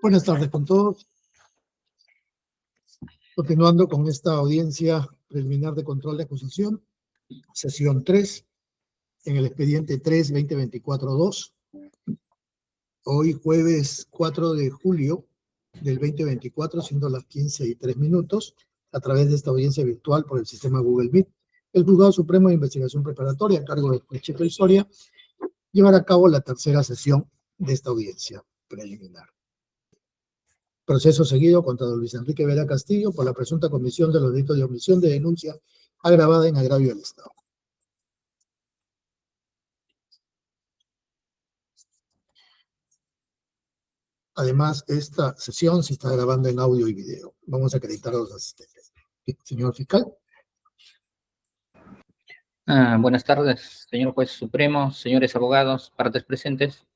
Buenas tardes con todos. Continuando con esta audiencia preliminar de control de acusación, sesión 3, en el expediente 3-2024-2, hoy jueves 4 de julio del 2024, siendo las 15:03, a través de esta audiencia virtual por el sistema Google Meet, el Juzgado Supremo de Investigación Preparatoria, a cargo del juez Cheto Soria, llevará a cabo la tercera sesión de esta audiencia preliminar. Proceso seguido contra don Luis Enrique Vera Castillo por la presunta comisión de los delitos de omisión de denuncia agravada en agravio del Estado. Además, esta sesión se está grabando en audio y video. Vamos a acreditar a los asistentes. Señor fiscal. Buenas tardes, señor juez supremo, señores abogados, partes presentes.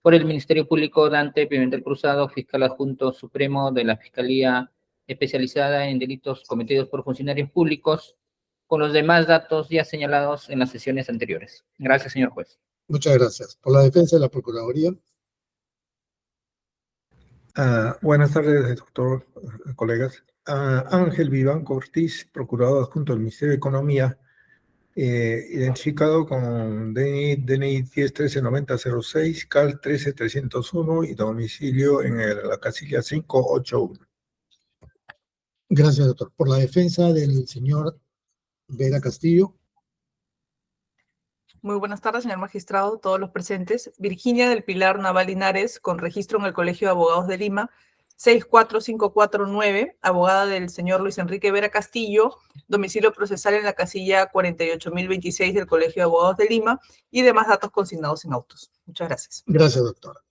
Por el Ministerio Público, Dante Pimentel Cruzado, fiscal adjunto supremo de la Fiscalía Especializada en Delitos Cometidos por Funcionarios Públicos, con los demás datos ya señalados en las sesiones anteriores. Gracias, señor juez. Muchas gracias. Por la defensa de la Procuraduría. Buenas tardes, doctor, colegas. Ángel Vivanco Ortiz, procurador adjunto del Ministerio de Economía, identificado con DNI 10139006, CAL 13301 y domicilio en la casilla 581. Gracias, doctor. Por la defensa del señor Vera Castillo. Muy buenas tardes, señor magistrado, todos los presentes. Virginia del Pilar Naval Linares, con registro en el Colegio de Abogados de Lima, 64549, abogada del señor Luis Enrique Vera Castillo, domicilio procesal en la casilla 48026 del Colegio de Abogados de Lima y demás datos consignados en autos. Muchas gracias. Gracias, doctora.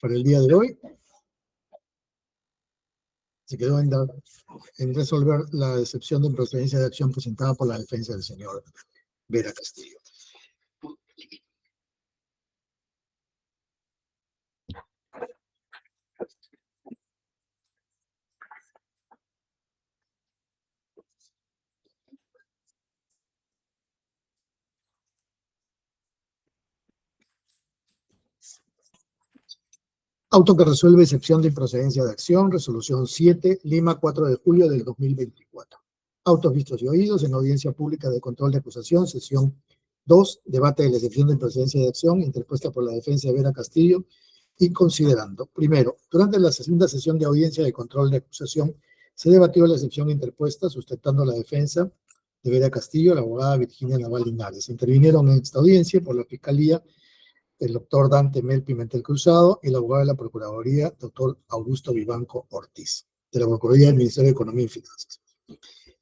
Para el día de hoy, se quedó en resolver la excepción de improcedencia de acción presentada por la defensa del señor Vera Castillo. Auto que resuelve excepción de improcedencia de acción, resolución 7, Lima, 4 de julio del 2024. Autos vistos y oídos en audiencia pública de control de acusación, sesión 2, debate de la excepción de improcedencia de acción interpuesta por la defensa de Vera Castillo y considerando, primero, durante la segunda sesión de audiencia de control de acusación se debatió la excepción interpuesta sustentando la defensa de Vera Castillo, la abogada Virginia Naval Linares. Intervinieron en esta audiencia por la Fiscalía el doctor Dante Mel Pimentel Cruzado y el abogado de la Procuraduría, doctor Augusto Vivanco Ortiz, de la Procuraduría del Ministerio de Economía y Finanzas.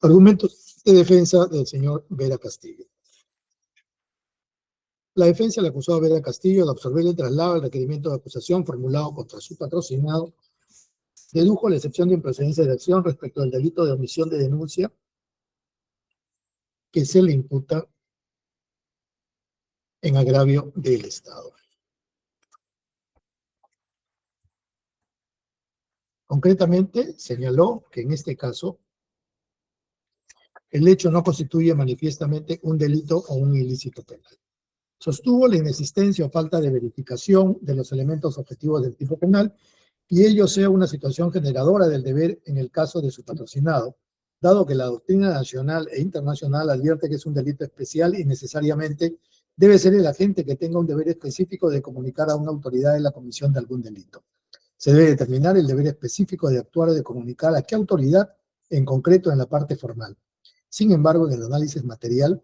Argumentos de defensa del señor Vera Castillo. La defensa le acusó a Vera Castillo de absorber el traslado del requerimiento de acusación formulado contra su patrocinado, dedujo la excepción de improcedencia de acción respecto al delito de omisión de denuncia que se le imputa en agravio del Estado. Concretamente, señaló que en este caso el hecho no constituye manifiestamente un delito o un ilícito penal. Sostuvo la inexistencia o falta de verificación de los elementos objetivos del tipo penal y ello sea una situación generadora del deber en el caso de su patrocinado, dado que la doctrina nacional e internacional advierte que es un delito especial y necesariamente debe ser el agente que tenga un deber específico de comunicar a una autoridad en la comisión de algún delito. Se debe determinar el deber específico de actuar o de comunicar a qué autoridad, en concreto en la parte formal. Sin embargo, en el análisis material,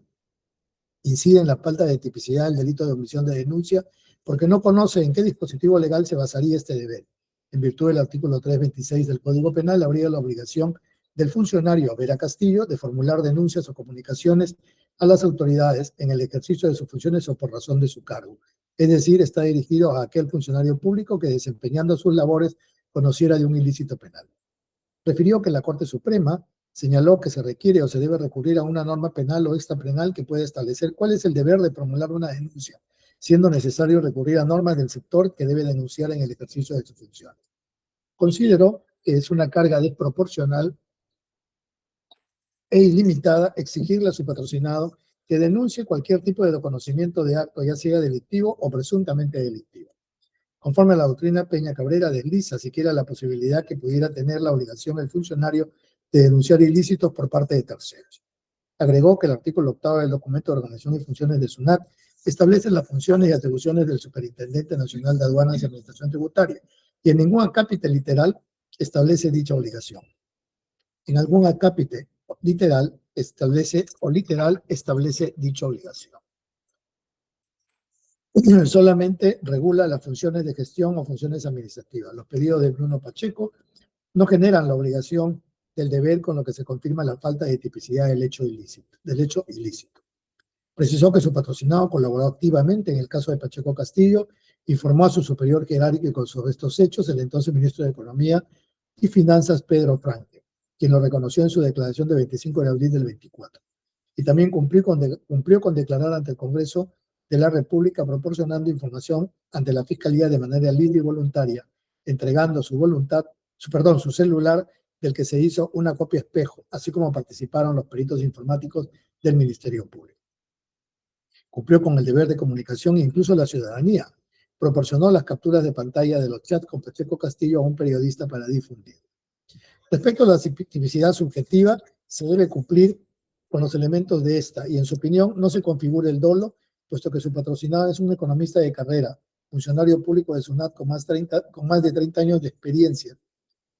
incide en la falta de tipicidad del delito de omisión de denuncia porque no conoce en qué dispositivo legal se basaría este deber. En virtud del artículo 326 del Código Penal, habría la obligación del funcionario Vera Castillo de formular denuncias o comunicaciones a las autoridades en el ejercicio de sus funciones o por razón de su cargo. Es decir, está dirigido a aquel funcionario público que desempeñando sus labores conociera de un ilícito penal. Refirió que la Corte Suprema señaló que se requiere o se debe recurrir a una norma penal o extrapenal que pueda establecer cuál es el deber de formular una denuncia, siendo necesario recurrir a normas del sector que debe denunciar en el ejercicio de sus funciones. Consideró que es una carga desproporcional e ilimitada exigirle a su patrocinado que denuncie cualquier tipo de reconocimiento de acto, ya sea delictivo o presuntamente delictivo. Conforme a la doctrina Peña Cabrera, desliza siquiera la posibilidad que pudiera tener la obligación el funcionario de denunciar ilícitos por parte de terceros. Agregó que el artículo 8 del documento de organización y funciones de SUNAT establece las funciones y atribuciones del Superintendente Nacional de Aduanas y Administración Tributaria y en ningún acápite literal establece dicha obligación. En algún acápite literal establece dicha obligación. Solamente regula las funciones de gestión o funciones administrativas. Los pedidos de Bruno Pacheco no generan la obligación del deber, con lo que se confirma la falta de tipicidad del hecho ilícito. Precisó que su patrocinado colaboró activamente en el caso de Pacheco Castillo, informó a su superior jerárquico sobre estos hechos, el entonces ministro de Economía y Finanzas, Pedro Franque, quien lo reconoció en su declaración de 25 de abril del 24. Y también cumplió con declarar ante el Congreso de la República, proporcionando información ante la Fiscalía de manera libre y voluntaria, entregando su celular, del que se hizo una copia espejo, así como participaron los peritos informáticos del Ministerio Público. Cumplió con el deber de comunicación e incluso la ciudadanía proporcionó las capturas de pantalla de los chats con Pacheco Castillo a un periodista para difundir. Respecto a la tipicidad subjetiva, se debe cumplir con los elementos de esta y, en su opinión, no se configura el dolo, puesto que su patrocinado es un economista de carrera, funcionario público de SUNAT con más de 30 años de experiencia.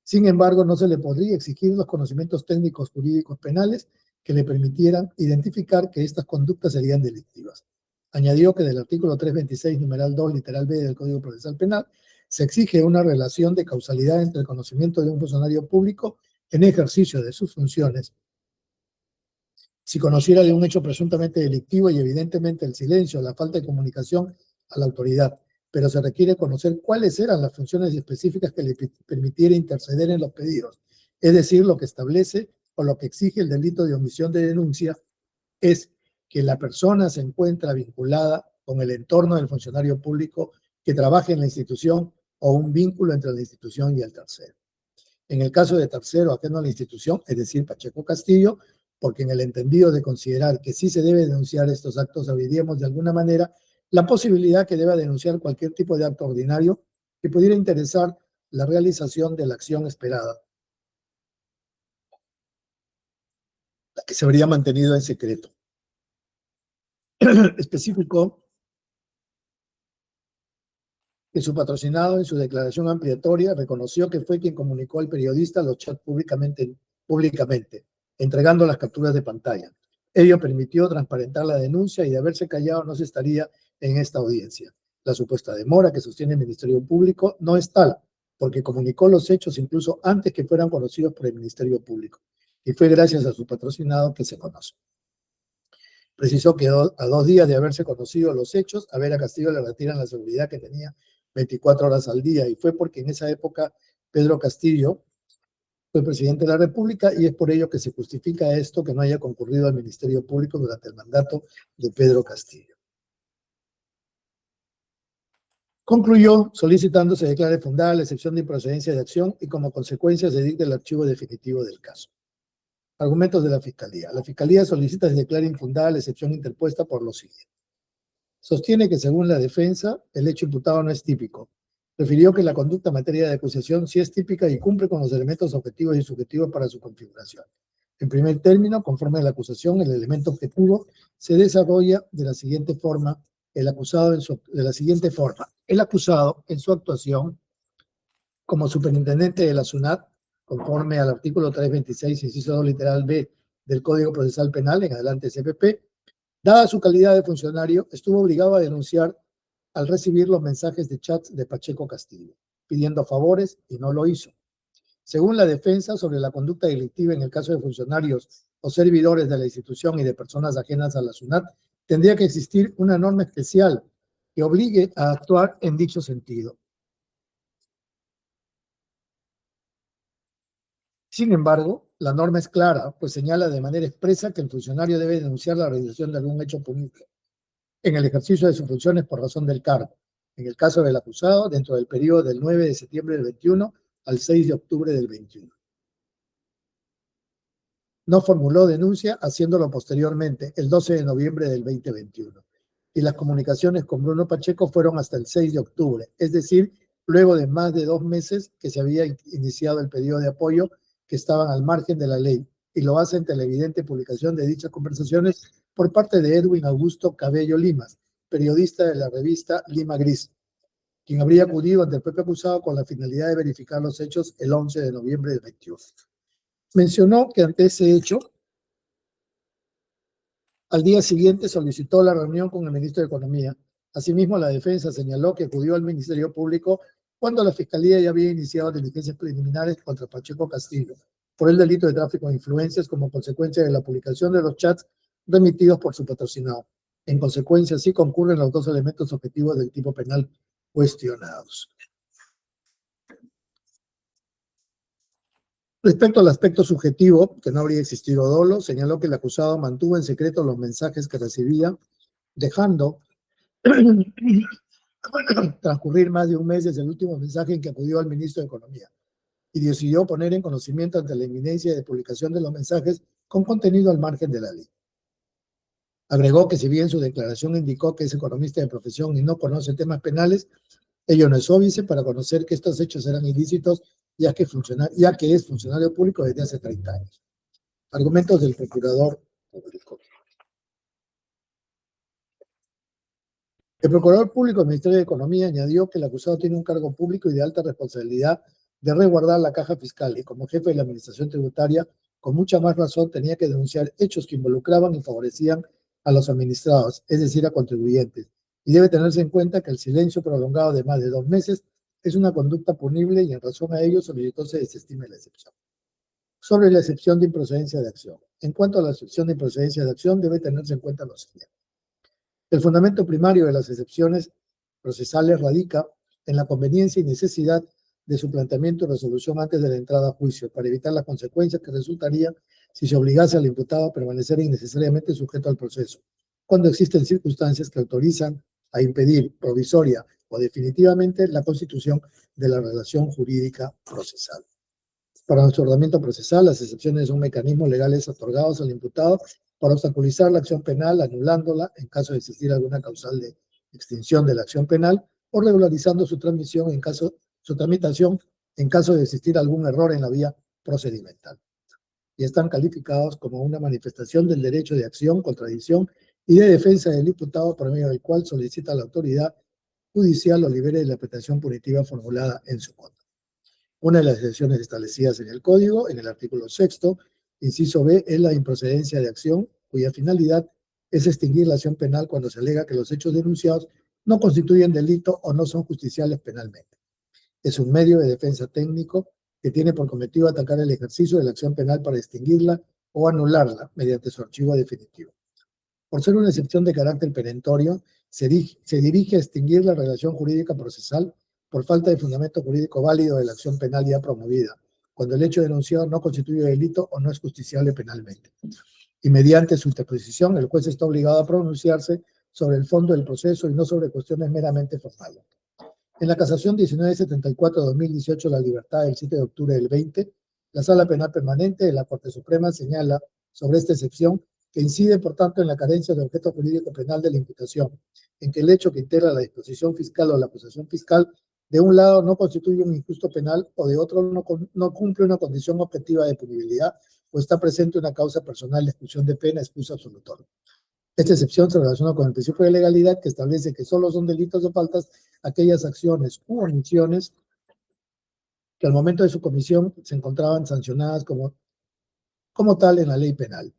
Sin embargo, no se le podría exigir los conocimientos técnicos jurídicos penales que le permitieran identificar que estas conductas serían delictivas. Añadió que del artículo 326, numeral 2, literal B del Código Procesal Penal, se exige una relación de causalidad entre el conocimiento de un funcionario público en ejercicio de sus funciones, si conociera de un hecho presuntamente delictivo, y evidentemente el silencio o la falta de comunicación a la autoridad, pero se requiere conocer cuáles eran las funciones específicas que le permitiera interceder en los pedidos, es decir, lo que establece o lo que exige el delito de omisión de denuncia es que la persona se encuentra vinculada con el entorno del funcionario público que trabaje en la institución o un vínculo entre la institución y el tercero. En el caso de tercero ajeno a la institución, es decir, Pacheco Castillo, porque en el entendido de considerar que sí se debe denunciar estos actos, abriríamos de alguna manera la posibilidad que deba denunciar cualquier tipo de acto ordinario que pudiera interesar la realización de la acción esperada, la que se habría mantenido en secreto. Especificó que su patrocinado, en su declaración ampliatoria, reconoció que fue quien comunicó al periodista los chats públicamente, entregando las capturas de pantalla. Ello permitió transparentar la denuncia y, de haberse callado, no se estaría en esta audiencia. La supuesta demora que sostiene el Ministerio Público no es tal, porque comunicó los hechos incluso antes que fueran conocidos por el Ministerio Público, y fue gracias a su patrocinado que se conoce. Precisó que a 2 días de haberse conocido los hechos, a Vera Castillo le retiran la seguridad que tenía 24 horas al día, y fue porque en esa época Pedro Castillo fue presidente de la República, y es por ello que se justifica esto, que no haya concurrido al Ministerio Público durante el mandato de Pedro Castillo. Concluyó solicitando se declare fundada la excepción de improcedencia de acción y, como consecuencia, se dicte el archivo definitivo del caso. Argumentos de la Fiscalía. La Fiscalía solicita se declare infundada la excepción interpuesta por lo siguiente. Sostiene que, según la defensa, el hecho imputado no es típico. Refirió que la conducta en materia de acusación sí es típica y cumple con los elementos objetivos y subjetivos para su configuración. En primer término, conforme a la acusación, el elemento objetivo se desarrolla de la siguiente forma. El acusado en su actuación como superintendente de la SUNAT, conforme al artículo 326, inciso 2, literal B del Código Procesal Penal, en adelante CPP, dada su calidad de funcionario, estuvo obligado a denunciar al recibir los mensajes de chats de Pacheco Castillo, pidiendo favores, y no lo hizo. Según la defensa, sobre la conducta delictiva en el caso de funcionarios o servidores de la institución y de personas ajenas a la SUNAT, tendría que existir una norma especial que obligue a actuar en dicho sentido. Sin embargo, la norma es clara, pues señala de manera expresa que el funcionario debe denunciar la realización de algún hecho público en el ejercicio de sus funciones por razón del cargo. En el caso del acusado, dentro del periodo del 9 de septiembre del 21 al 6 de octubre del 21. No formuló denuncia, haciéndolo posteriormente, el 12 de noviembre del 2021. Y las comunicaciones con Bruno Pacheco fueron hasta el 6 de octubre, es decir, luego de más de 2 meses que se había iniciado el pedido de apoyo que estaban al margen de la ley, y lo hace ante la evidente publicación de dichas conversaciones por parte de Edwin Augusto Cabello Limas, periodista de la revista Lima Gris, quien habría acudido ante el propio acusado con la finalidad de verificar los hechos el 11 de noviembre del 21. Mencionó que ante ese hecho, al día siguiente solicitó la reunión con el ministro de Economía. Asimismo, la defensa señaló que acudió al Ministerio Público cuando la Fiscalía ya había iniciado diligencias preliminares contra Pacheco Castillo por el delito de tráfico de influencias como consecuencia de la publicación de los chats remitidos por su patrocinado. En consecuencia, sí concurren los 2 elementos objetivos del tipo penal cuestionados. Respecto al aspecto subjetivo, que no habría existido dolo, señaló que el acusado mantuvo en secreto los mensajes que recibía, dejando transcurrir más de un mes desde el último mensaje en que acudió al ministro de Economía, y decidió poner en conocimiento ante la inminencia de publicación de los mensajes con contenido al margen de la ley. Agregó que si bien su declaración indicó que es economista de profesión y no conoce temas penales, ello no es óbice para conocer que estos hechos eran ilícitos, ya que es funcionario público desde hace 30 años. Argumentos del procurador público. El procurador público del Ministerio de Economía añadió que el acusado tiene un cargo público y de alta responsabilidad de resguardar la caja fiscal y como jefe de la administración tributaria, con mucha más razón tenía que denunciar hechos que involucraban y favorecían a los administrados, es decir, a contribuyentes. Y debe tenerse en cuenta que el silencio prolongado de más de 2 meses es una conducta punible y en razón a ello solicitó se desestime la excepción. Sobre la excepción de improcedencia de acción. En cuanto a la excepción de improcedencia de acción, debe tenerse en cuenta lo siguiente. El fundamento primario de las excepciones procesales radica en la conveniencia y necesidad de su planteamiento y resolución antes de la entrada a juicio, para evitar las consecuencias que resultarían si se obligase al imputado a permanecer innecesariamente sujeto al proceso, cuando existen circunstancias que autorizan a impedir provisoria o definitivamente la constitución de la relación jurídica procesal. Para nuestro ordenamiento procesal, las excepciones son mecanismos legales otorgados al imputado para obstaculizar la acción penal, anulándola en caso de existir alguna causal de extinción de la acción penal o regularizando su tramitación en caso de existir algún error en la vía procedimental. Y están calificados como una manifestación del derecho de acción, contradicción y de defensa del imputado por medio del cual solicita a la autoridad judicial lo libere de la apreciación punitiva formulada en su contra. Una de las excepciones establecidas en el Código, en el artículo 6º, inciso B, es la improcedencia de acción, cuya finalidad es extinguir la acción penal cuando se alega que los hechos denunciados no constituyen delito o no son justiciables penalmente. Es un medio de defensa técnico que tiene por cometido atacar el ejercicio de la acción penal para extinguirla o anularla mediante su archivo definitivo. Por ser una excepción de carácter perentorio, se dirige a extinguir la relación jurídica procesal por falta de fundamento jurídico válido de la acción penal ya promovida, cuando el hecho denunciado no constituye delito o no es justiciable penalmente. Y mediante su interposición, el juez está obligado a pronunciarse sobre el fondo del proceso y no sobre cuestiones meramente formales. En la casación 1974-2018, la libertad del 7 de octubre del 20, la Sala Penal Permanente de la Corte Suprema señala sobre esta excepción que incide, por tanto, en la carencia de objeto jurídico penal de la imputación, en que el hecho que integra la disposición fiscal o la acusación fiscal, de un lado no constituye un injusto penal o de otro no cumple una condición objetiva de punibilidad o está presente una causa personal de exclusión de pena, excusa absolutoria. Esta excepción se relaciona con el principio de legalidad que establece que solo son delitos o faltas aquellas acciones u omisiones que al momento de su comisión se encontraban sancionadas como tal en la ley penal.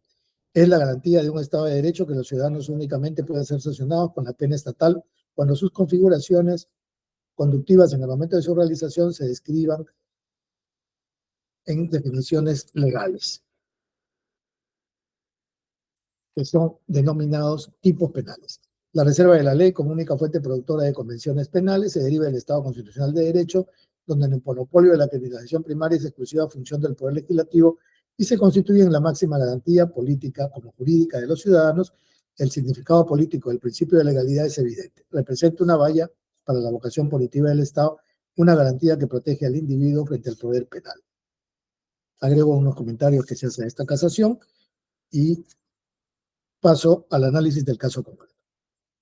Es la garantía de un Estado de Derecho que los ciudadanos únicamente pueden ser sancionados con la pena estatal cuando sus configuraciones conductivas en el momento de su realización se describan en definiciones legales, que son denominados tipos penales. La reserva de la ley como única fuente productora de convenciones penales se deriva del Estado constitucional de derecho, donde el monopolio de la criminalización primaria es exclusiva función del Poder Legislativo y se constituye en la máxima garantía política como jurídica de los ciudadanos. El significado político del principio de legalidad es evidente. Representa una valla para la vocación punitiva del Estado, una garantía que protege al individuo frente al poder penal. Agrego unos comentarios que se hacen a esta casación y paso al análisis del caso concreto.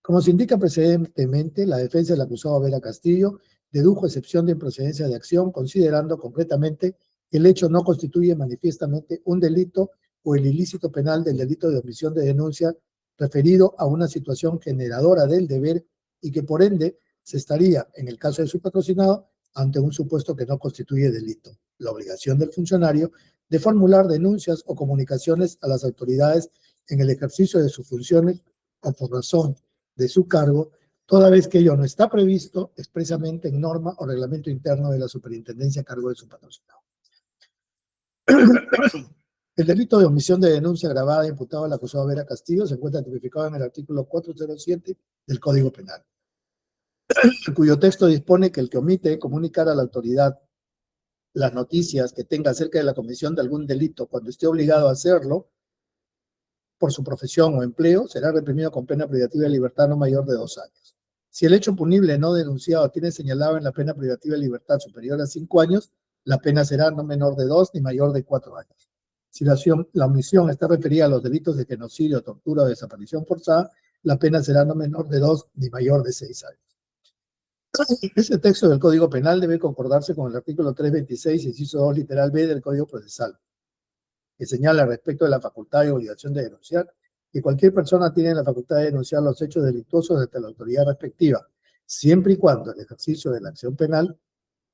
Como se indica precedentemente, la defensa del acusado Vera Castillo dedujo excepción de improcedencia de acción, considerando concretamente que el hecho no constituye manifiestamente un delito o el ilícito penal del delito de omisión de denuncia referido a una situación generadora del deber y que por ende se estaría, en el caso de su patrocinado, ante un supuesto que no constituye delito. La obligación del funcionario de formular denuncias o comunicaciones a las autoridades en el ejercicio de sus funciones o por razón de su cargo, toda vez que ello no está previsto expresamente en norma o reglamento interno de la superintendencia a cargo de su patrocinado. El delito de omisión de denuncia agravada imputado al acusado Vera Castillo se encuentra tipificado en el artículo 407 del Código Penal, cuyo texto dispone que el que omite comunicar a la autoridad las noticias que tenga acerca de la comisión de algún delito cuando esté obligado a hacerlo por su profesión o empleo, será reprimido con pena privativa de libertad no mayor de 2 años. Si el hecho punible no denunciado tiene señalado en la pena privativa de libertad superior a 5 años, la pena será no menor de 2 ni mayor de 4 años. Si la omisión está referida a los delitos de genocidio, tortura o desaparición forzada, la pena será no menor de 2 ni mayor de 6 años. Este texto del Código Penal debe concordarse con el artículo 326, inciso 2, literal B del Código Procesal, que señala respecto de la facultad y obligación de denunciar, que cualquier persona tiene la facultad de denunciar los hechos delictuosos ante la autoridad respectiva, siempre y cuando el ejercicio de la acción penal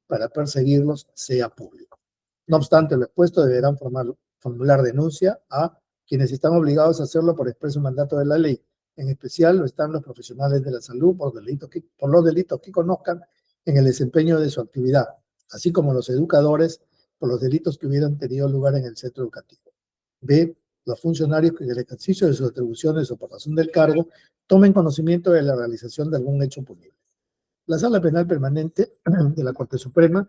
para perseguirlos sea público. No obstante, lo expuesto deberán formular denuncia a quienes están obligados a hacerlo por expreso mandato de la ley. En especial lo están los profesionales de la salud por los delitos que conozcan en el desempeño de su actividad, así como los educadores por los delitos que hubieran tenido lugar en el centro educativo. B. Los funcionarios que en el ejercicio de sus atribuciones o por razón del cargo tomen conocimiento de la realización de algún hecho punible. La Sala Penal Permanente de la Corte Suprema,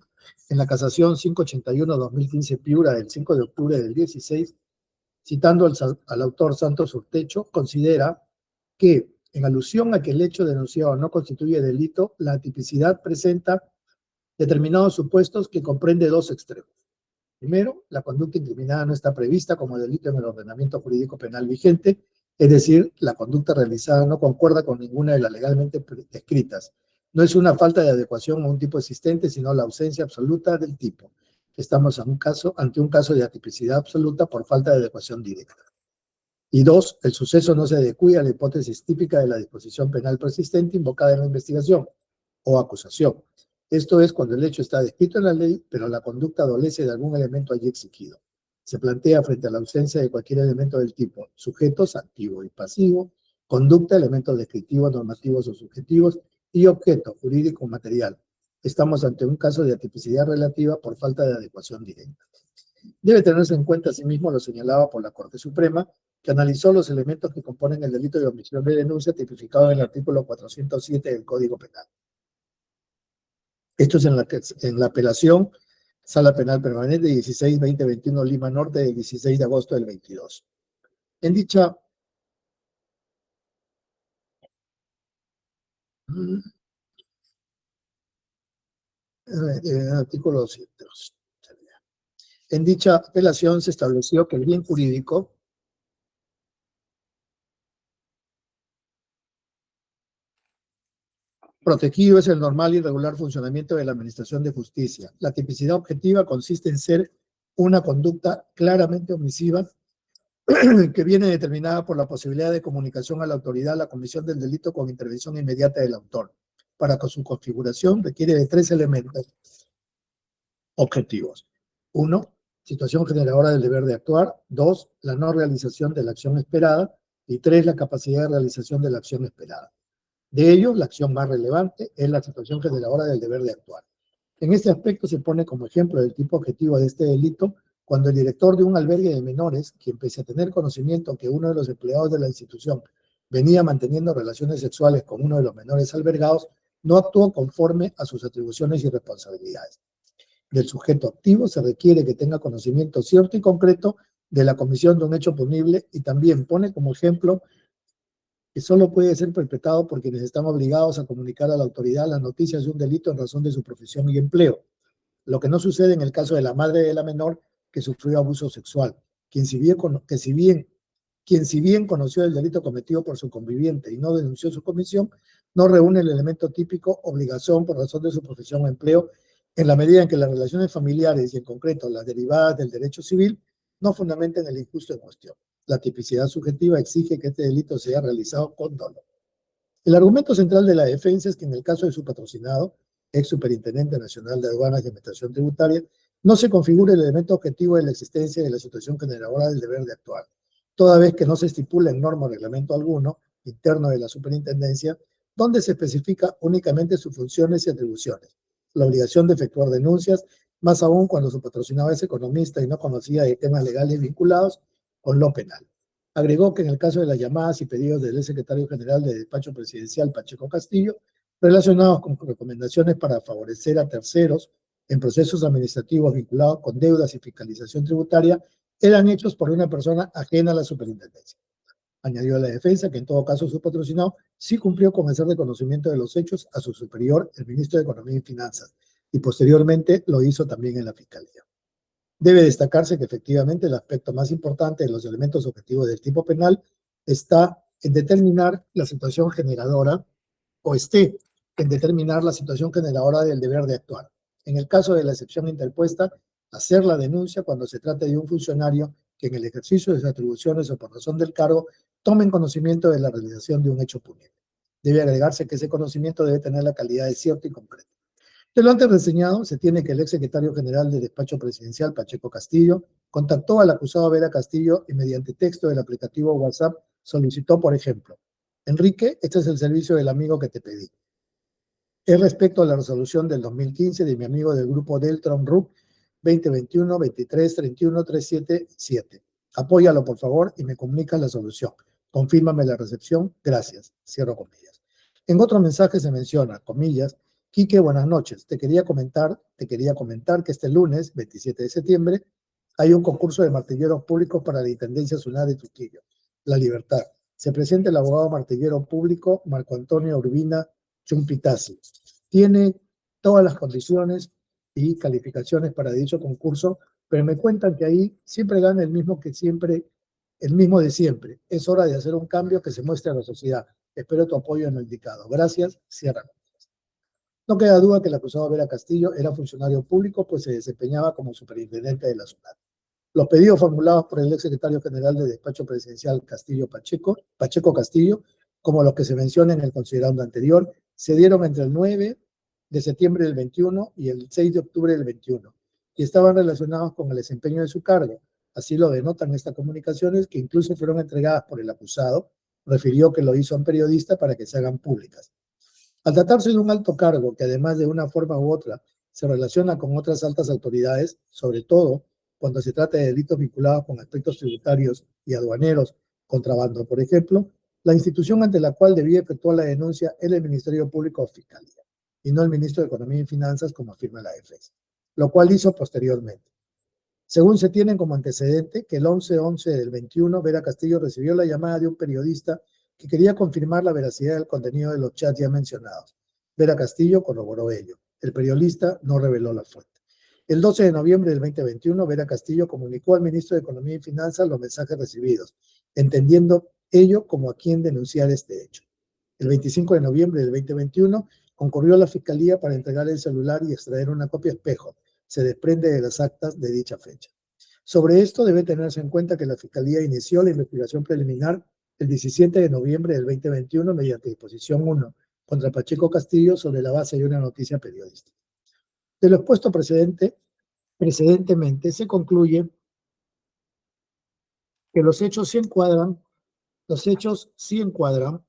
en la casación 581-2015 Piura del 5 de octubre del 16, citando al autor Santos Urtecho, considera que, en alusión a que el hecho denunciado no constituye delito, la tipicidad presenta determinados supuestos que comprende 2 extremos. Primero, la conducta incriminada no está prevista como delito en el ordenamiento jurídico penal vigente, es decir, la conducta realizada no concuerda con ninguna de las legalmente descritas. No es una falta de adecuación a un tipo existente, sino la ausencia absoluta del tipo. Estamos ante un caso de atipicidad absoluta por falta de adecuación directa. Y 2, el suceso no se adecua a la hipótesis típica de la disposición penal persistente invocada en la investigación o acusación. Esto es cuando el hecho está descrito en la ley, pero la conducta adolece de algún elemento allí exigido. Se plantea frente a la ausencia de cualquier elemento del tipo sujetos, activo y pasivo, conducta, elementos descriptivos, normativos o subjetivos y objeto jurídico o material. Estamos ante un caso de atipicidad relativa por falta de adecuación directa. Debe tenerse en cuenta asimismo lo señalado por la Corte Suprema, que analizó los elementos que componen el delito de omisión de denuncia tipificado en el artículo 407 del Código Penal. Esto es en la apelación Sala Penal Permanente 16-2021 Lima Norte del 16 de agosto del 22. En dicha artículo 200. En dicha apelación se estableció que el bien jurídico protegido es el normal y regular funcionamiento de la Administración de Justicia. La tipicidad objetiva consiste en ser una conducta claramente omisiva que viene determinada por la posibilidad de comunicación a la autoridad la comisión del delito con intervención inmediata del autor. Para su configuración requiere de 3 elementos objetivos. 1, situación generadora del deber de actuar. 2, la no realización de la acción esperada. Y 3, la capacidad de realización de la acción esperada. De ellos, la acción más relevante es la situación generadora del deber de actuar. En este aspecto se pone como ejemplo del tipo objetivo de este delito cuando el director de un albergue de menores, quien pese a tener conocimiento que uno de los empleados de la institución venía manteniendo relaciones sexuales con uno de los menores albergados, no actuó conforme a sus atribuciones y responsabilidades. Del sujeto activo se requiere que tenga conocimiento cierto y concreto de la comisión de un hecho punible y también pone como ejemplo que solo puede ser perpetrado por quienes están obligados a comunicar a la autoridad las noticias de un delito en razón de su profesión y empleo, lo que no sucede en el caso de la madre de la menor que sufrió abuso sexual, que si bien quien si bien conoció el delito cometido por su conviviente y no denunció su comisión, no reúne el elemento típico obligación por razón de su profesión o empleo, en la medida en que las relaciones familiares y en concreto las derivadas del derecho civil no fundamenten el injusto en cuestión. La tipicidad subjetiva exige que este delito sea realizado con dolo. El argumento central de la defensa es que en el caso de su patrocinado, ex superintendente nacional de aduanas y administración tributaria, no se configura el elemento objetivo de la existencia de la situación generadora del deber de actuar, toda vez que no se estipula en norma o reglamento alguno interno de la superintendencia, donde se especifica únicamente sus funciones y atribuciones, la obligación de efectuar denuncias, más aún cuando su patrocinado es economista y no conocía de temas legales vinculados con lo penal. Agregó que en el caso de las llamadas y pedidos del secretario general del despacho presidencial Pacheco Castillo, relacionados con recomendaciones para favorecer a terceros en procesos administrativos vinculados con deudas y fiscalización tributaria, eran hechos por una persona ajena a la superintendencia. Añadió a la defensa que en todo caso su patrocinado sí cumplió con hacer reconocimiento de los hechos a su superior, el ministro de Economía y Finanzas, y posteriormente lo hizo también en la Fiscalía. Debe destacarse que efectivamente el aspecto más importante de los elementos objetivos del tipo penal está en determinar la situación generadora o esté en determinar la situación generadora del deber de actuar. En el caso de la excepción interpuesta, hacer la denuncia cuando se trate de un funcionario que en el ejercicio de sus atribuciones o por razón del cargo tomen conocimiento de la realización de un hecho punible. Debe agregarse que ese conocimiento debe tener la calidad de cierto y concreto. De lo antes reseñado, se tiene que el ex secretario general del despacho presidencial, Pacheco Castillo, contactó al acusado Vera Castillo y mediante texto del aplicativo WhatsApp solicitó, por ejemplo, Enrique, este es el servicio del amigo que te pedí. Es respecto a la resolución del 2015 de mi amigo del grupo Deltron RUC 2021 23 31 377. Apóyalo, por favor, y me comunicas la solución. Confírmame la recepción. Gracias. Cierro comillas. En otro mensaje se menciona, comillas, Quique, buenas noches. Te quería comentar que este lunes, 27 de septiembre, hay un concurso de martilleros públicos para la Intendencia Zonal de Trujillo, La Libertad. Se presenta el abogado martillero público Marco Antonio Urbina Chumpitasi. Tiene todas las condiciones y calificaciones para dicho concurso, pero me cuentan que ahí siempre gana el mismo de siempre. Es hora de hacer un cambio que se muestre a la sociedad. Espero tu apoyo en lo indicado. Gracias. Cierra. No queda duda que el acusado Vera Castillo era funcionario público, pues se desempeñaba como superintendente de la ciudad. Los pedidos formulados por el ex secretario general del despacho presidencial Pacheco Castillo, como los que se mencionan en el considerando anterior, se dieron entre el 9 de septiembre del 21 y el 6 de octubre del 21, y estaban relacionados con el desempeño de su cargo. Así lo denotan estas comunicaciones, que incluso fueron entregadas por el acusado. Refirió que lo hizo a un periodista para que se hagan públicas. Al tratarse de un alto cargo que además de una forma u otra se relaciona con otras altas autoridades, sobre todo cuando se trata de delitos vinculados con aspectos tributarios y aduaneros, contrabando, por ejemplo, la institución ante la cual debía efectuar la denuncia es el Ministerio Público o Fiscalía, y no el Ministro de Economía y Finanzas, como afirma la defensa, lo cual hizo posteriormente. Según se tienen como antecedente, que el 11/11 del 21, Vera Castillo recibió la llamada de un periodista que quería confirmar la veracidad del contenido de los chats ya mencionados. Vera Castillo corroboró ello. El periodista no reveló la fuente. El 12 de noviembre del 2021, Vera Castillo comunicó al ministro de Economía y Finanzas los mensajes recibidos, entendiendo ello como a quien denunciar este hecho. El 25 de noviembre del 2021, concurrió a la Fiscalía para entregar el celular y extraer una copia espejo. Se desprende de las actas de dicha fecha. Sobre esto debe tenerse en cuenta que la Fiscalía inició la investigación preliminar el 17 de noviembre del 2021 mediante disposición 1 contra Pacheco Castillo sobre la base de una noticia periodística. De lo expuesto precedentemente se concluye que los hechos sí encuadran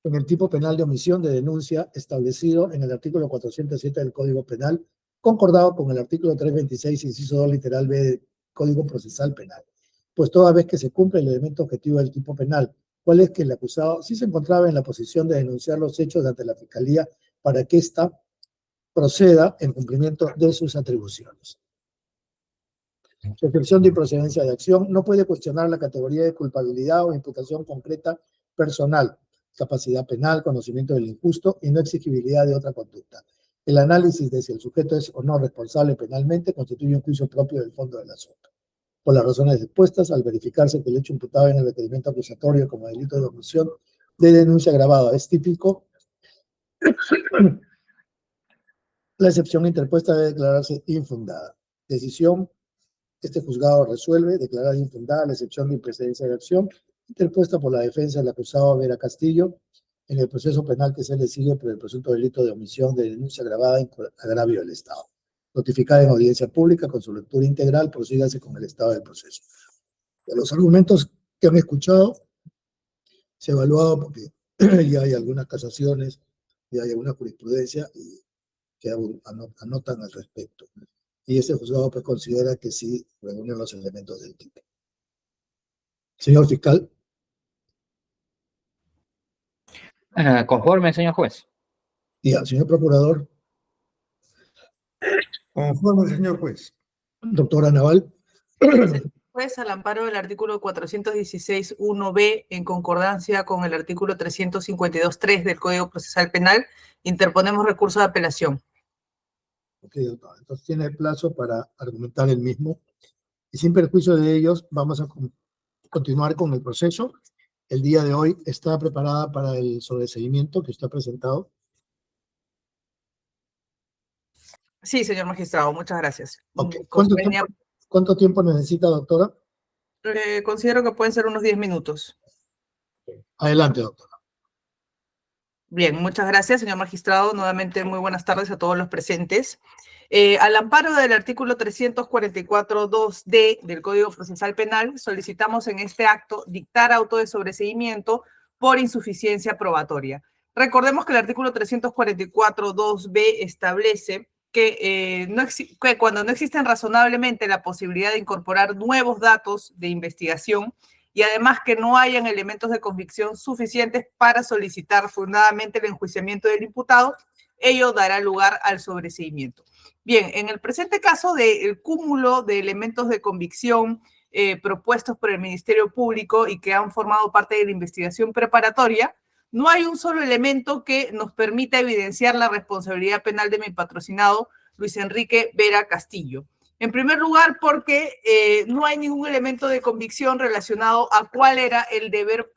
en el tipo penal de omisión de denuncia establecido en el artículo 407 del Código Penal, concordado con el artículo 326, inciso 2, literal B del Código Procesal Penal, pues toda vez que se cumple el elemento objetivo del tipo penal, cuál es que el acusado sí se encontraba en la posición de denunciar los hechos ante la Fiscalía para que ésta proceda en cumplimiento de sus atribuciones. Su excepción de improcedencia de acción no puede cuestionar la categoría de culpabilidad o imputación concreta personal, capacidad penal, conocimiento del injusto y no exigibilidad de otra conducta. El análisis de si el sujeto es o no responsable penalmente constituye un juicio propio del fondo del asunto. por las razones expuestas, al verificarse que el hecho imputado en el requerimiento acusatorio como delito de omisión de denuncia agravada es típico, la excepción interpuesta debe declararse infundada. Decisión: este juzgado resuelve declarar infundada la excepción de imprecedencia de acción interpuesta por la defensa del acusado Vera Castillo en el proceso penal que se le sigue por el presunto delito de omisión de denuncia agravada en agravio del Estado. Notificada en audiencia pública con su lectura integral, prosígase con el estado del proceso. De los argumentos que han escuchado, se ha evaluado porque ya hay algunas casaciones, ya hay alguna jurisprudencia que anotan al respecto. Y ese juzgado pues considera que sí reúnen los elementos del tipo. Señor fiscal. Conforme, señor juez. Y al señor procurador. Conforme, señor juez. Doctora Naval. Juez, al amparo del artículo 416.1b, en concordancia con el artículo 352.3 del Código Procesal Penal, interponemos recurso de apelación. Ok, doctor. Entonces tiene plazo para argumentar el mismo. Y sin perjuicio de ellos, vamos a continuar con el proceso. El día de hoy está preparada para el sobreseimiento que está presentado. Sí, señor magistrado, muchas gracias. Ok. Convenia- ¿Cuánto tiempo necesita, doctora? Considero que pueden ser unos 10 minutos. Adelante, doctora. Bien, muchas gracias, señor magistrado. Nuevamente, muy buenas tardes a todos los presentes. Al amparo del artículo 344.2d del Código Procesal Penal, solicitamos en este acto dictar auto de sobreseimiento por insuficiencia probatoria. Recordemos que el artículo 344.2b establece que cuando no existen razonablemente la posibilidad de incorporar nuevos datos de investigación, y además que no hayan elementos de convicción suficientes para solicitar fundadamente el enjuiciamiento del imputado, ello dará lugar al sobreseimiento. Bien, en el presente caso del cúmulo de elementos de convicción propuestos por el Ministerio Público y que han formado parte de la investigación preparatoria, no hay un solo elemento que nos permita evidenciar la responsabilidad penal de mi patrocinado, Luis Enrique Vera Castillo. En primer lugar, porque no hay ningún elemento de convicción relacionado a cuál era el deber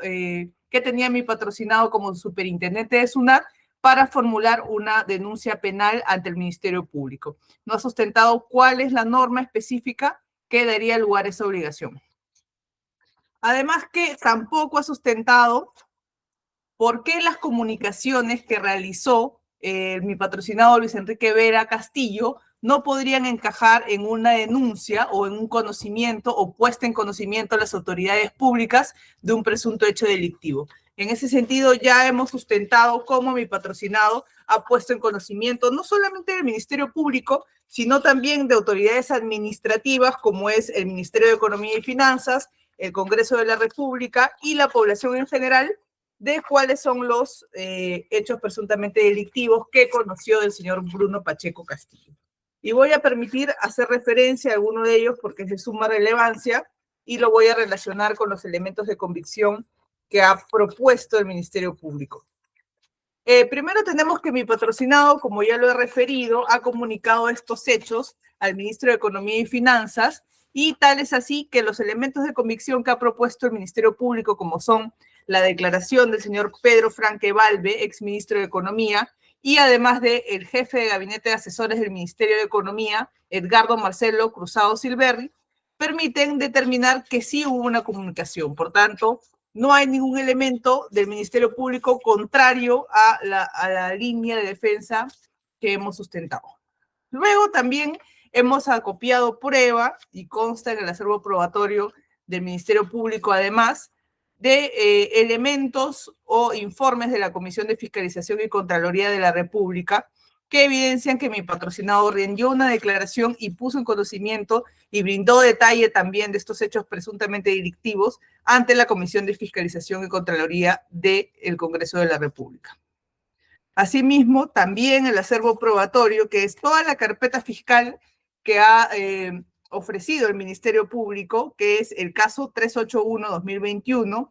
que tenía mi patrocinado como superintendente de SUNAT para formular una denuncia penal ante el Ministerio Público. No ha sustentado cuál es la norma específica que daría lugar a esa obligación. Además que tampoco ha sustentado por qué las comunicaciones que realizó mi patrocinado Luis Enrique Vera Castillo no podrían encajar en una denuncia o en un conocimiento o puesta en conocimiento a las autoridades públicas de un presunto hecho delictivo. En ese sentido, ya hemos sustentado cómo mi patrocinado ha puesto en conocimiento no solamente del Ministerio Público, sino también de autoridades administrativas como es el Ministerio de Economía y Finanzas, el Congreso de la República y la población en general, de cuáles son los hechos presuntamente delictivos que conoció del señor Bruno Pacheco Castillo. Y voy a permitir hacer referencia a alguno de ellos porque es de suma relevancia y lo voy a relacionar con los elementos de convicción que ha propuesto el Ministerio Público. Primero tenemos que mi patrocinado, como ya lo he referido, ha comunicado estos hechos al Ministro de Economía y Finanzas y tal es así que los elementos de convicción que ha propuesto el Ministerio Público, como son la declaración del señor Pedro Franque Valve, exministro de Economía, y además del jefe de gabinete de asesores del Ministerio de Economía, Edgardo Marcelo Cruzado Silberri, permiten determinar que sí hubo una comunicación. Por tanto, no hay ningún elemento del Ministerio Público contrario a la línea de defensa que hemos sustentado. Luego también hemos acopiado prueba, y consta en el acervo probatorio del Ministerio Público, además, de elementos o informes de la Comisión de Fiscalización y Contraloría de la República que evidencian que mi patrocinado rindió una declaración y puso en conocimiento y brindó detalle también de estos hechos presuntamente delictivos ante la Comisión de Fiscalización y Contraloría del Congreso de la República. Asimismo, también el acervo probatorio, que es toda la carpeta fiscal que ha ofrecido el Ministerio Público, que es el caso 381-2021,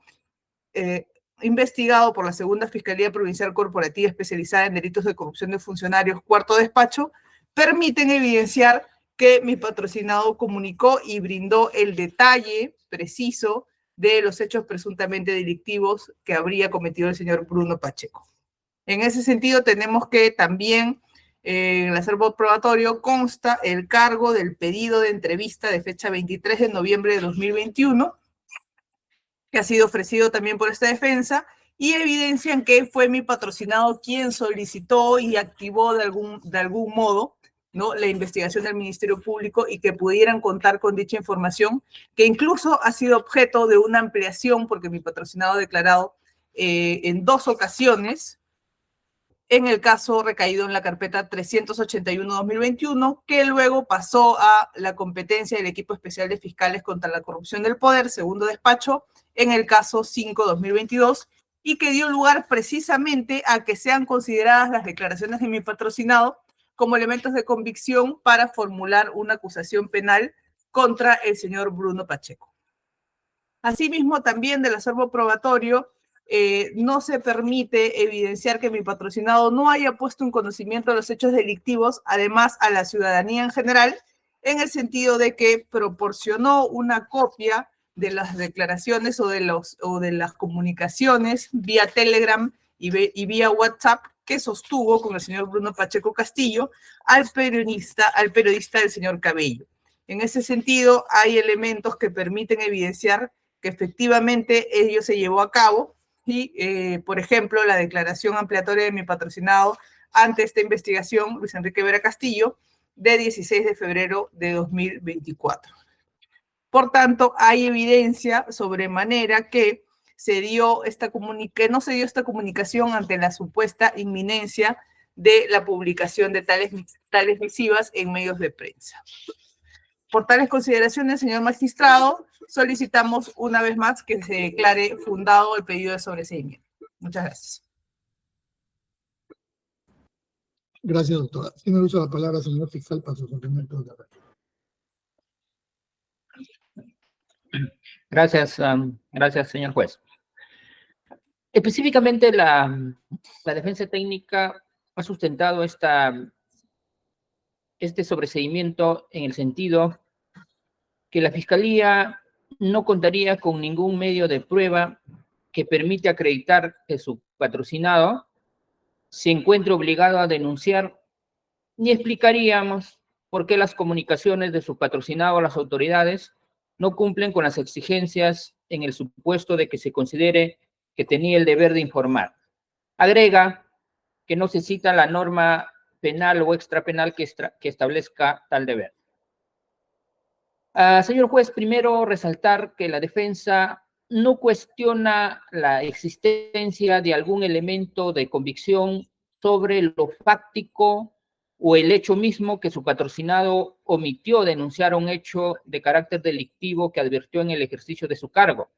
investigado por la Segunda Fiscalía Provincial Corporativa Especializada en Delitos de Corrupción de Funcionarios, cuarto despacho, permiten evidenciar que mi patrocinado comunicó y brindó el detalle preciso de los hechos presuntamente delictivos que habría cometido el señor Bruno Pacheco. En ese sentido, tenemos que también en el acervo probatorio consta el cargo del pedido de entrevista de fecha 23 de noviembre de 2021, que ha sido ofrecido también por esta defensa, y evidencian que fue mi patrocinado quien solicitó y activó de algún modo, ¿no?, la investigación del Ministerio Público y que pudieran contar con dicha información, que incluso ha sido objeto de una ampliación porque mi patrocinado ha declarado en 2 ocasiones en el caso recaído en la carpeta 381-2021, que luego pasó a la competencia del Equipo Especial de Fiscales contra la Corrupción del Poder, segundo despacho, en el caso 5-2022, y que dio lugar precisamente a que sean consideradas las declaraciones de mi patrocinado como elementos de convicción para formular una acusación penal contra el señor Bruno Pacheco. Asimismo, también del acervo probatorio, no se permite evidenciar que mi patrocinado no haya puesto en conocimiento de los hechos delictivos, además a la ciudadanía en general, en el sentido de que proporcionó una copia de las declaraciones o de las comunicaciones vía Telegram y vía WhatsApp que sostuvo con el señor Bruno Pacheco Castillo al periodista del señor Cabello. En ese sentido, hay elementos que permiten evidenciar que efectivamente ello se llevó a cabo y, por ejemplo, la declaración ampliatoria de mi patrocinado ante esta investigación, Luis Enrique Vera Castillo, de 16 de febrero de 2024. Por tanto, hay evidencia sobremanera que no se dio esta comunicación ante la supuesta inminencia de la publicación de tales misivas en medios de prensa. Por tales consideraciones, señor magistrado, solicitamos una vez más que se declare fundado el pedido de sobreseimiento. Muchas gracias. Gracias, doctora. Tiene uso de la palabra, señor fiscal, para sus argumentos de arreglo. Gracias, gracias, señor juez. Específicamente, la defensa técnica ha sustentado este sobreseimiento en el sentido que la Fiscalía no contaría con ningún medio de prueba que permite acreditar que su patrocinado se encuentra obligado a denunciar, ni explicaríamos por qué las comunicaciones de su patrocinado a las autoridades no cumplen con las exigencias en el supuesto de que se considere que tenía el deber de informar. Agrega que no se cita la norma penal o extrapenal que establezca tal deber. Señor juez, primero resaltar que la defensa no cuestiona la existencia de algún elemento de convicción sobre lo fáctico o el hecho mismo que su patrocinado omitió denunciar un hecho de carácter delictivo que advirtió en el ejercicio de su cargo.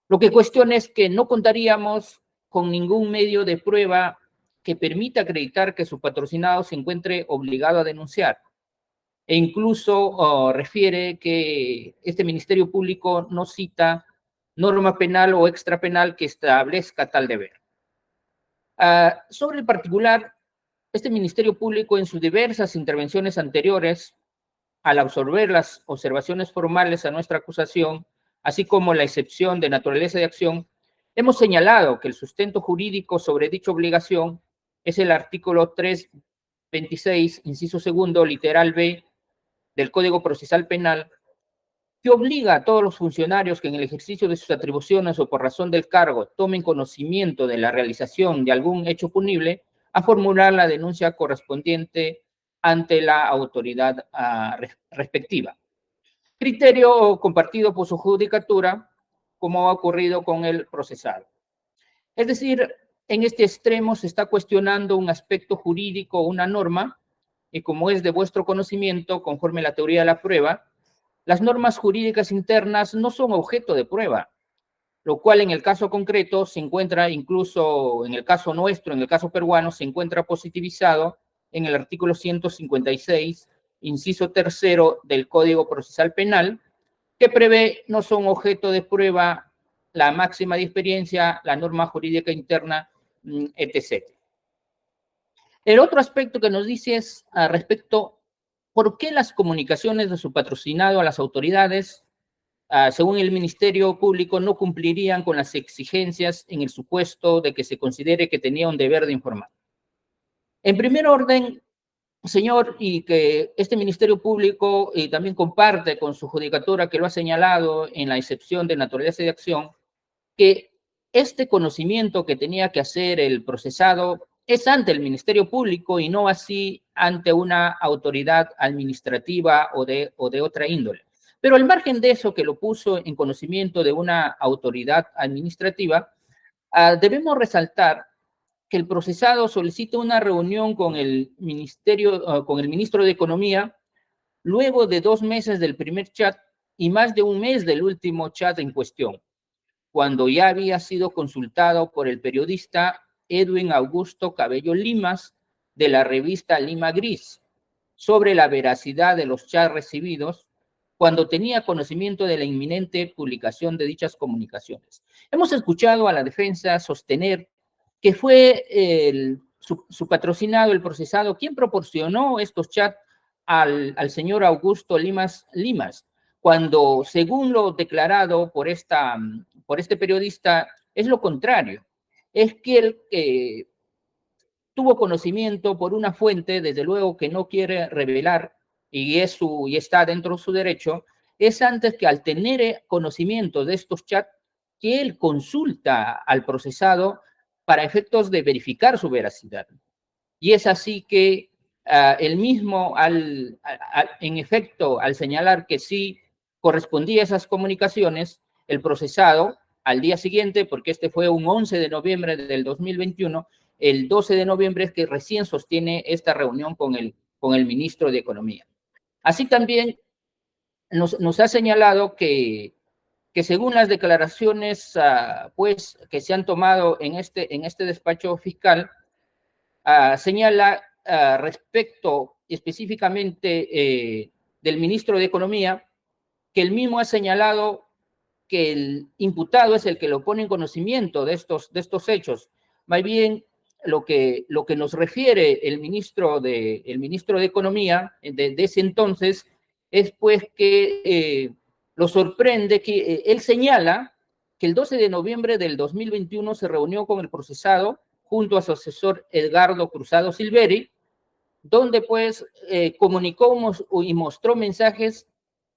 Lo que cuestiona es que no contaríamos con ningún medio de prueba que permita acreditar que su patrocinado se encuentre obligado a denunciar. E incluso refiere que este Ministerio Público no cita norma penal o extrapenal que establezca tal deber. Sobre el particular, este Ministerio Público en sus diversas intervenciones anteriores, al absorber las observaciones formales a nuestra acusación, así como la excepción de naturaleza de acción, hemos señalado que el sustento jurídico sobre dicha obligación es el artículo 326, inciso segundo, literal B, del Código Procesal Penal, que obliga a todos los funcionarios que en el ejercicio de sus atribuciones o por razón del cargo tomen conocimiento de la realización de algún hecho punible a formular la denuncia correspondiente ante la autoridad respectiva. Criterio compartido por su judicatura, como ha ocurrido con el procesado. Es decir, en este extremo se está cuestionando un aspecto jurídico o una norma, y como es de vuestro conocimiento, conforme a la teoría de la prueba, las normas jurídicas internas no son objeto de prueba, lo cual en el caso concreto se encuentra, incluso en el caso nuestro, en el caso peruano, se encuentra positivizado en el artículo 156, inciso tercero del Código Procesal Penal, que prevé no son objeto de prueba la máxima de experiencia, la norma jurídica interna, etc. El otro aspecto que nos dice es respecto ¿por qué las comunicaciones de su patrocinado a las autoridades, según el Ministerio Público, no cumplirían con las exigencias en el supuesto de que se considere que tenía un deber de informar? En primer orden, señor, y que este Ministerio Público también comparte con su judicatura, que lo ha señalado en la excepción de naturaleza y de acción, que este conocimiento que tenía que hacer el procesado es ante el Ministerio Público y no así ante una autoridad administrativa o de otra índole. Pero al margen de eso, que lo puso en conocimiento de una autoridad administrativa, debemos resaltar que el procesado solicita una reunión con el ministro de Economía luego de 2 meses del primer chat y más de 1 mes del último chat en cuestión, cuando ya había sido consultado por el periodista Edwin Augusto Cabello Limas de la revista Lima Gris sobre la veracidad de los chats recibidos, cuando tenía conocimiento de la inminente publicación de dichas comunicaciones. Hemos escuchado a la defensa sostener que fue su patrocinado, el procesado, quien proporcionó estos chats al señor Augusto Limas, cuando, según lo declarado por este periodista, es lo contrario. Es que él tuvo conocimiento por una fuente, desde luego que no quiere revelar, y está dentro de su derecho, es antes que al tener conocimiento de estos chats, que él consulta al procesado para efectos de verificar su veracidad. Y es así que él mismo, en efecto, al señalar que sí correspondía a esas comunicaciones, el procesado, al día siguiente, porque este fue un 11 de noviembre del 2021, el 12 de noviembre es que recién sostiene esta reunión con el ministro de Economía. Así también nos ha señalado que según las declaraciones pues, que se han tomado en este despacho fiscal, señala respecto específicamente del ministro de Economía, que el mismo ha señalado que el imputado es el que lo pone en conocimiento de estos hechos. Más bien, lo que nos refiere el ministro de Economía de ese entonces es pues que lo sorprende que él señala que el 12 de noviembre del 2021 se reunió con el procesado junto a su asesor Edgardo Cruzado Silveri, donde pues comunicó y mostró mensajes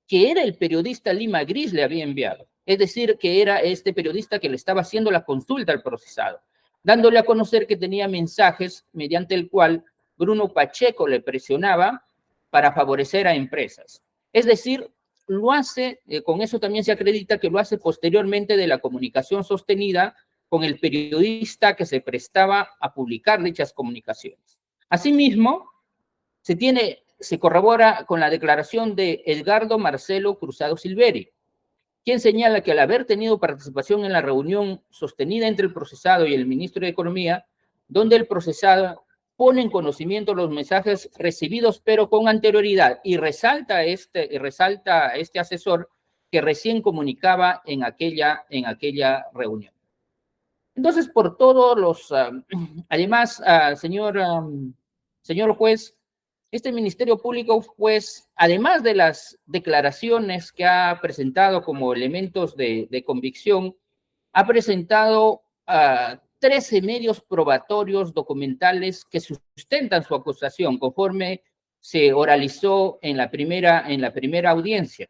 que era el periodista Lima Gris le había enviado. Es decir, que era este periodista que le estaba haciendo la consulta al procesado, dándole a conocer que tenía mensajes mediante el cual Bruno Pacheco le presionaba para favorecer a empresas. Es decir, lo hace, con eso también se acredita que lo hace posteriormente de la comunicación sostenida con el periodista que se prestaba a publicar dichas comunicaciones. Asimismo, se corrobora con la declaración de Edgardo Marcelo Cruzado Silveri, quien señala que al haber tenido participación en la reunión sostenida entre el procesado y el ministro de Economía, donde el procesado pone en conocimiento los mensajes recibidos, pero con anterioridad, y resalta este asesor que recién comunicaba en aquella reunión. Entonces, por todos los, además, señor juez, este Ministerio Público, pues, además de las declaraciones que ha presentado como elementos de convicción, ha presentado 13 medios probatorios documentales que sustentan su acusación, conforme se oralizó en la primera audiencia.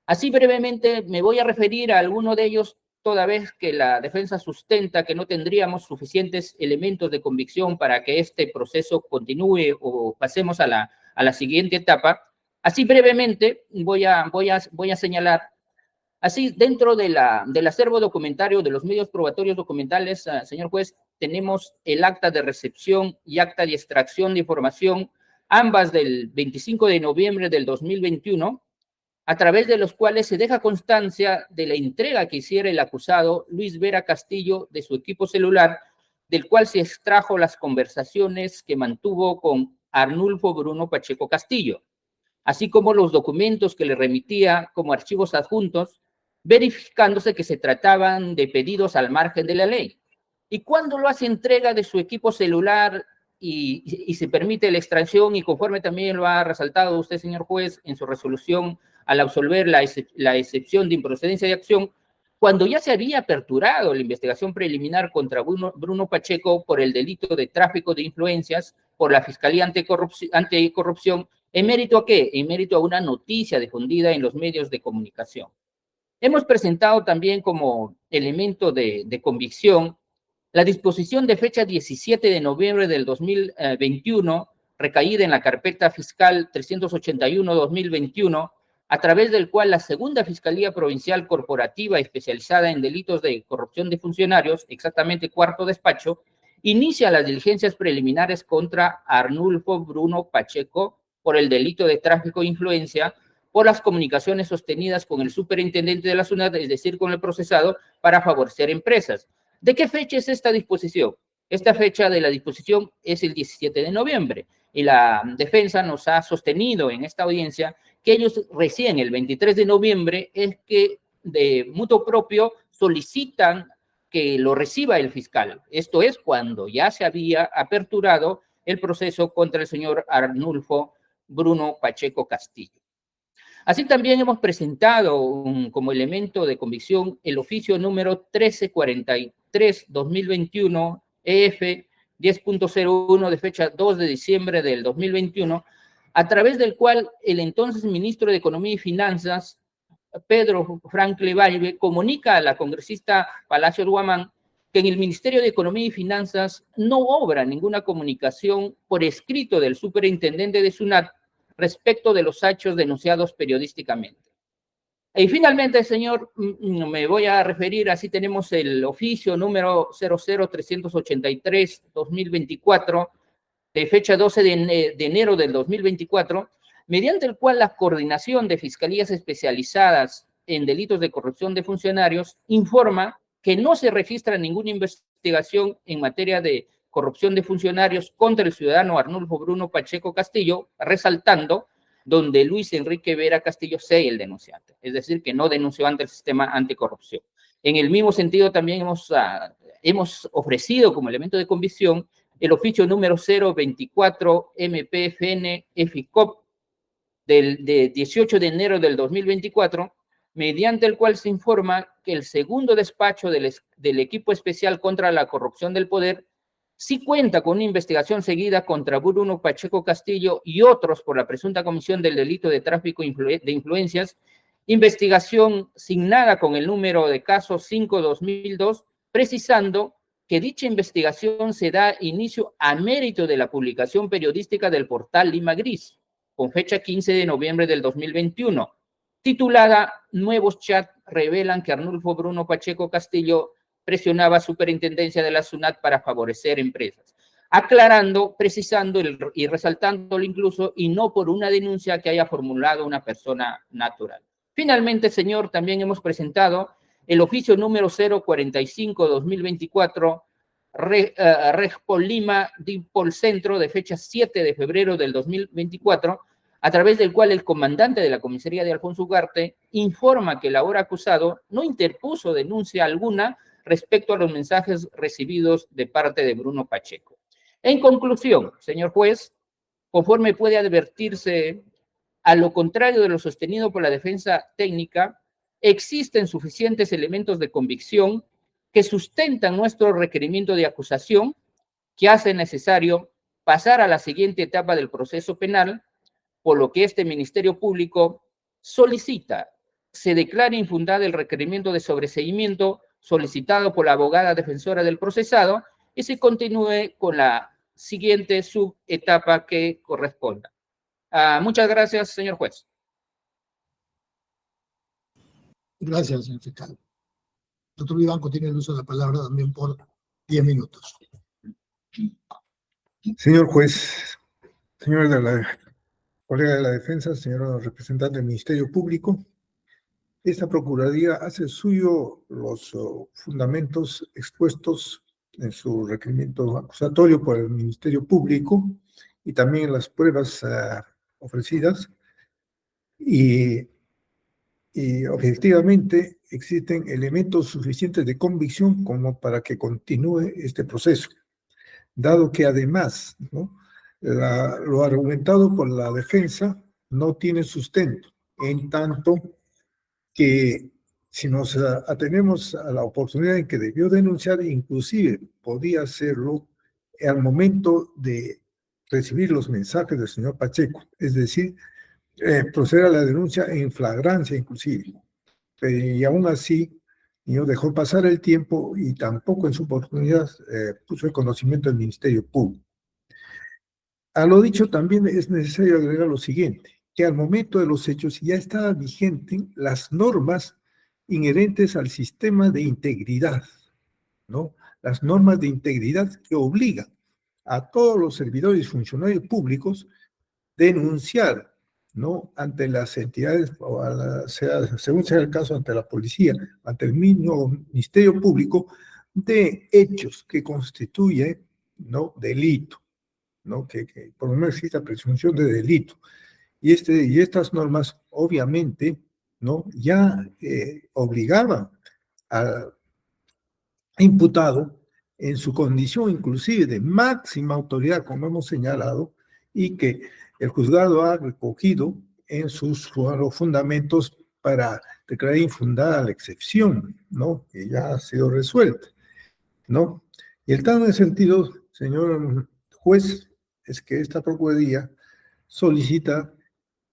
Así brevemente me voy a referir a alguno de ellos, toda vez que la defensa sustenta que no tendríamos suficientes elementos de convicción para que este proceso continúe o pasemos a la siguiente etapa. Así brevemente voy a señalar, así dentro del acervo documentario de los medios probatorios documentales, señor juez, tenemos el acta de recepción y acta de extracción de información, ambas del 25 de noviembre del 2021, a través de los cuales se deja constancia de la entrega que hiciera el acusado Luis Vera Castillo de su equipo celular, del cual se extrajo las conversaciones que mantuvo con Arnulfo Bruno Pacheco Castillo, así como los documentos que le remitía como archivos adjuntos, verificándose que se trataban de pedidos al margen de la ley. Y cuando lo hace entrega de su equipo celular y se permite la extracción y conforme también lo ha resaltado usted, señor juez, en su resolución al absolver la excepción de improcedencia de acción, cuando ya se había aperturado la investigación preliminar contra Bruno Pacheco por el delito de tráfico de influencias por la Fiscalía Anticorrupción, ¿en mérito a qué? En mérito a una noticia difundida en los medios de comunicación. Hemos presentado también como elemento de convicción la disposición de fecha 17 de noviembre del 2021, recaída en la carpeta fiscal 381-2021, a través del cual la segunda Fiscalía Provincial Corporativa especializada en delitos de corrupción de funcionarios, exactamente cuarto despacho, inicia las diligencias preliminares contra Arnulfo Bruno Pacheco por el delito de tráfico de influencia por las comunicaciones sostenidas con el superintendente de la SUNAT, es decir, con el procesado, para favorecer empresas. ¿De qué fecha es esta disposición? Esta fecha de la disposición es el 17 de noviembre y la defensa nos ha sostenido en esta audiencia que ellos recién el 23 de noviembre es que de mutuo propio solicitan que lo reciba el fiscal. Esto es cuando ya se había aperturado el proceso contra el señor Arnulfo Bruno Pacheco Castillo. Así también hemos presentado como elemento de convicción el oficio número 1343-2021 EF 10.01 de fecha 2 de diciembre del 2021, a través del cual el entonces ministro de Economía y Finanzas, Pedro Franklin Valve, comunica a la congresista Palacio Guamán que en el Ministerio de Economía y Finanzas no obra ninguna comunicación por escrito del superintendente de SUNAT respecto de los hechos denunciados periodísticamente. Y finalmente, señor, me voy a referir, así tenemos el oficio número 00383-2024, de fecha 12 de enero del 2024, mediante el cual la Coordinación de Fiscalías Especializadas en Delitos de Corrupción de Funcionarios informa que no se registra ninguna investigación en materia de corrupción de funcionarios contra el ciudadano Arnulfo Bruno Pacheco Castillo, resaltando donde Luis Enrique Vera Castillo sea el denunciante, es decir, que no denunció ante el sistema anticorrupción. En el mismo sentido, también hemos ofrecido como elemento de convicción el oficio número 024 MPFN FICOP de 18 de enero del 2024, mediante el cual se informa que el segundo despacho del equipo especial contra la corrupción del poder sí cuenta con una investigación seguida contra Bruno Pacheco Castillo y otros por la presunta comisión del delito de tráfico de influencias, investigación signada con el número de caso 5-2002, precisando que dicha investigación se da inicio a mérito de la publicación periodística del portal Lima Gris, con fecha 15 de noviembre del 2021, titulada Nuevos chats revelan que Arnulfo Bruno Pacheco Castillo presionaba a Superintendencia de la SUNAT para favorecer empresas, aclarando, precisando y resaltándolo incluso, y no por una denuncia que haya formulado una persona natural. Finalmente, señor, también hemos presentado el oficio número 045-2024, Regpol Lima, Dipol Centro, de fecha 7 de febrero del 2024, a través del cual el comandante de la comisaría de Alfonso Ugarte informa que el ahora acusado no interpuso denuncia alguna respecto a los mensajes recibidos de parte de Bruno Pacheco. En conclusión, señor juez, conforme puede advertirse, a lo contrario de lo sostenido por la defensa técnica, existen suficientes elementos de convicción que sustentan nuestro requerimiento de acusación, que hace necesario pasar a la siguiente etapa del proceso penal, por lo que este Ministerio Público solicita se declare infundado el requerimiento de sobreseimiento solicitado por la abogada defensora del procesado y se continúe con la siguiente subetapa que corresponda. Muchas gracias, señor juez. Gracias, señor fiscal. Doctor Vivanco tiene el uso de la palabra también por 10 minutos. Señor juez, señor colega de la defensa, señor representante del Ministerio Público, esta Procuraduría hace suyo los fundamentos expuestos en su requerimiento acusatorio por el Ministerio Público y también las pruebas ofrecidas y objetivamente existen elementos suficientes de convicción como para que continúe este proceso. dado que además, ¿no?, lo argumentado por la defensa no tiene sustento, en tanto que si nos atenemos a la oportunidad en que debió denunciar, inclusive podía hacerlo al momento de recibir los mensajes del señor Pacheco, es decir, proceder a la denuncia en flagrancia inclusive. Y aún así, no dejó pasar el tiempo y tampoco en su oportunidad puso el conocimiento del Ministerio Público. A lo dicho también es necesario agregar lo siguiente, que al momento de los hechos ya estaban vigentes las normas inherentes al sistema de integridad, ¿no? Las normas de integridad que obligan a todos los servidores y funcionarios públicos denunciar, ¿no?, ante las entidades, o según sea el caso, ante la policía, ante el mismo Ministerio Público, de hechos que constituyen, ¿no?, delito, ¿no?, que por lo menos exista presunción de delito. Y estas normas, obviamente, ¿no?, ya obligaban al imputado en su condición inclusive de máxima autoridad, como hemos señalado, y que el juzgado ha recogido en sus fundamentos para declarar infundada la excepción, ¿no?, que ya ha sido resuelta, ¿no? Y el tal en el sentido, señor juez, es que esta Procuraduría solicita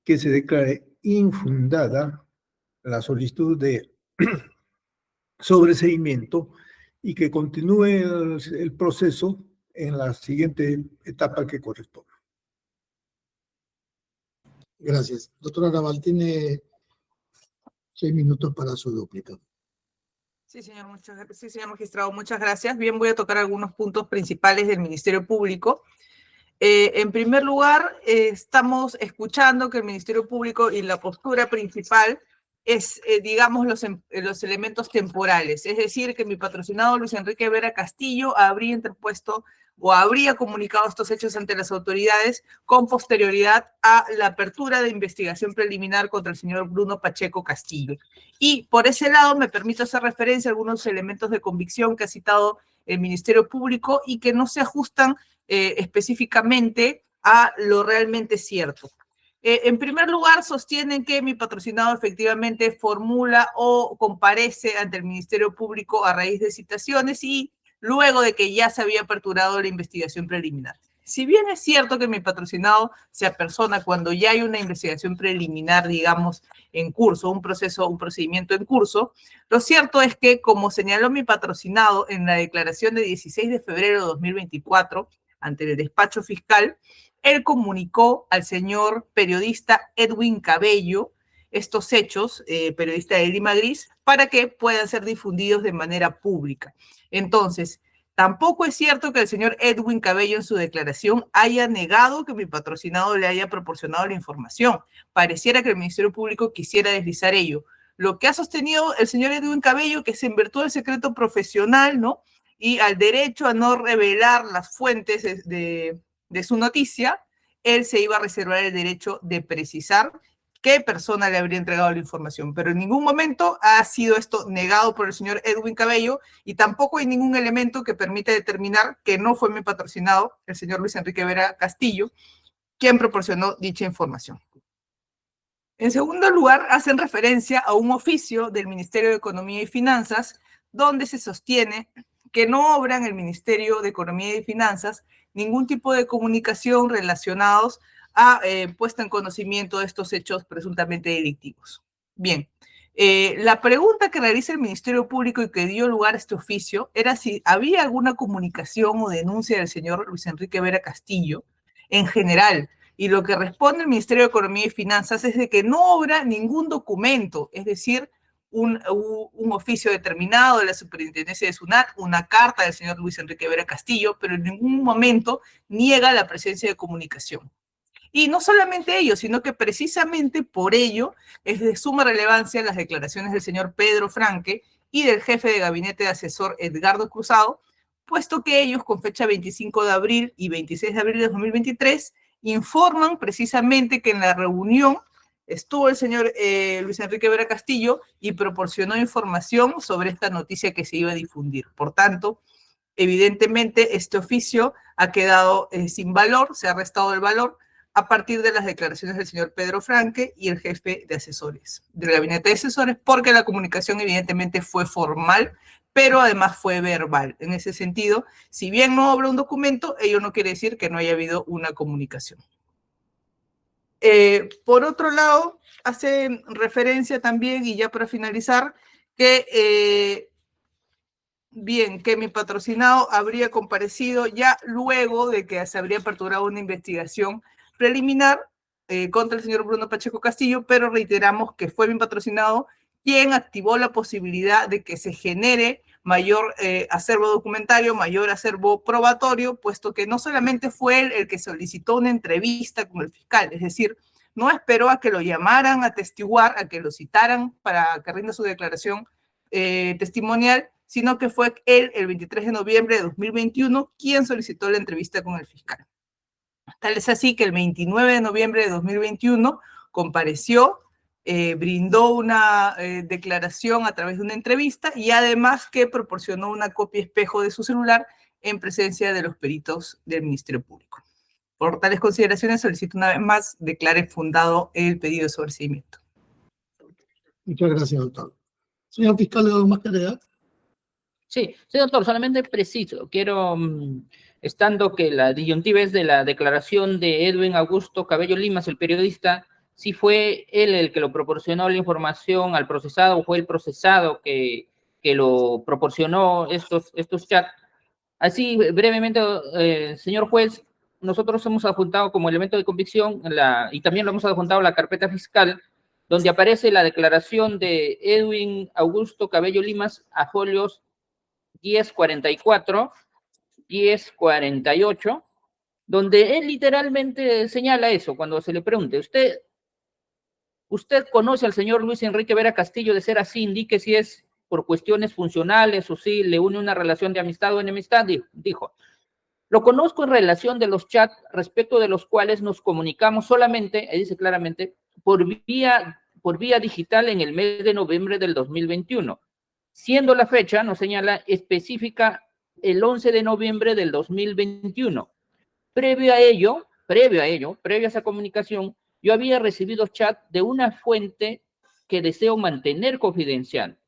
que se declare infundada la solicitud de sobreseimiento y que continúe el proceso en la siguiente etapa que corresponde. Gracias. Doctora Raval, tiene 6 minutos para su dúplica. Sí, señor magistrado, muchas gracias. Bien, voy a tocar algunos puntos principales del Ministerio Público. En primer lugar, estamos escuchando que el Ministerio Público y la postura principal es, digamos, los elementos temporales. Es decir, que mi patrocinado Luis Enrique Vera Castillo habría interpuesto o habría comunicado estos hechos ante las autoridades con posterioridad a la apertura de investigación preliminar contra el señor Bruno Pacheco Castillo. Y por ese lado me permito hacer referencia a algunos elementos de convicción que ha citado el Ministerio Público y que no se ajustan específicamente a lo realmente cierto. En primer lugar, sostienen que mi patrocinado efectivamente formula o comparece ante el Ministerio Público a raíz de citaciones y luego de que ya se había aperturado la investigación preliminar. Si bien es cierto que mi patrocinado se apersona cuando ya hay una investigación preliminar, digamos, en curso, un procedimiento en curso, lo cierto es que, como señaló mi patrocinado en la declaración de 16 de febrero de 2024, ante el despacho fiscal, él comunicó al señor periodista Edwin Cabello estos hechos, periodista de Lima Gris, para que puedan ser difundidos de manera pública. Entonces, tampoco es cierto que el señor Edwin Cabello en su declaración haya negado que mi patrocinado le haya proporcionado la información. Pareciera que el Ministerio Público quisiera deslizar ello. Lo que ha sostenido el señor Edwin Cabello, que es en virtud del secreto profesional, ¿no?, y al derecho a no revelar las fuentes de su noticia, él se iba a reservar el derecho de precisar qué persona le habría entregado la información. Pero en ningún momento ha sido esto negado por el señor Edwin Cabello y tampoco hay ningún elemento que permita determinar que no fue mi patrocinado, el señor Luis Enrique Vera Castillo, quien proporcionó dicha información. En segundo lugar, hacen referencia a un oficio del Ministerio de Economía y Finanzas donde se sostiene que no obra en el Ministerio de Economía y Finanzas ningún tipo de comunicación relacionados a puesta en conocimiento de estos hechos presuntamente delictivos. Bien, la pregunta que realiza el Ministerio Público y que dio lugar a este oficio era si había alguna comunicación o denuncia del señor Luis Enrique Vera Castillo en general. Y lo que responde el Ministerio de Economía y Finanzas es de que no obra ningún documento, es decir, un oficio determinado de la Superintendencia de SUNAT, una carta del señor Luis Enrique Vera Castillo, pero en ningún momento niega la presencia de comunicación. Y no solamente ello, sino que precisamente por ello es de suma relevancia las declaraciones del señor Pedro Franque y del jefe de gabinete de asesor Edgardo Cruzado, puesto que ellos con fecha 25 de abril y 26 de abril de 2023 informan precisamente que en la reunión estuvo el señor Luis Enrique Vera Castillo y proporcionó información sobre esta noticia que se iba a difundir. Por tanto, Evidentemente, este oficio ha quedado sin valor, se ha restado el valor a partir de las declaraciones del señor Pedro Franque y el jefe de asesores, del gabinete de asesores, porque la comunicación evidentemente fue formal, pero además fue verbal. En ese sentido, si bien no habrá un documento, ello no quiere decir que no haya habido una comunicación. Por otro lado, hace referencia también, y ya para finalizar, que que mi patrocinado habría comparecido ya luego de que se habría aperturado una investigación preliminar contra el señor Bruno Pacheco Castillo, pero reiteramos que fue mi patrocinado quien activó la posibilidad de que se genere mayor acervo documentario, mayor acervo probatorio, puesto que no solamente fue él el que solicitó una entrevista con el fiscal, es decir, no esperó a que lo llamaran a testiguar, a que lo citaran para que rinda su declaración testimonial, sino que fue él, el 23 de noviembre de 2021, quien solicitó la entrevista con el fiscal. Tal es así que el 29 de noviembre de 2021 compareció, brindó una declaración a través de una entrevista y además que proporcionó una copia espejo de su celular en presencia de los peritos del Ministerio Público. Por tales consideraciones, solicito una vez más declare fundado el pedido de sobreseimiento. Muchas gracias, doctor. Señor fiscal, ¿algo más que agregar? Sí, doctor, solamente preciso. Quiero, estando que la disyuntiva es de la declaración de Edwin Augusto Cabello Limas, el periodista, si fue él el que lo proporcionó la información al procesado o fue el procesado que lo proporcionó estos chats. Así, brevemente, señor juez, nosotros hemos adjuntado como elemento de convicción y también lo hemos adjuntado a la carpeta fiscal, donde aparece la declaración de Edwin Augusto Cabello Limas a folios 1044, 1048, donde él literalmente señala eso cuando se le pregunte, ¿usted conoce al señor Luis Enrique Vera Castillo? De ser así, indique si es por cuestiones funcionales o si le une una relación de amistad o enemistad. Dijo, lo conozco en relación de los chats respecto de los cuales nos comunicamos solamente, dice claramente, por vía digital en el mes de noviembre del 2021. Siendo la fecha, nos señala específica, el 11 de noviembre del 2021. Previo a esa comunicación, yo había recibido chat de una fuente que deseo mantener confidencial,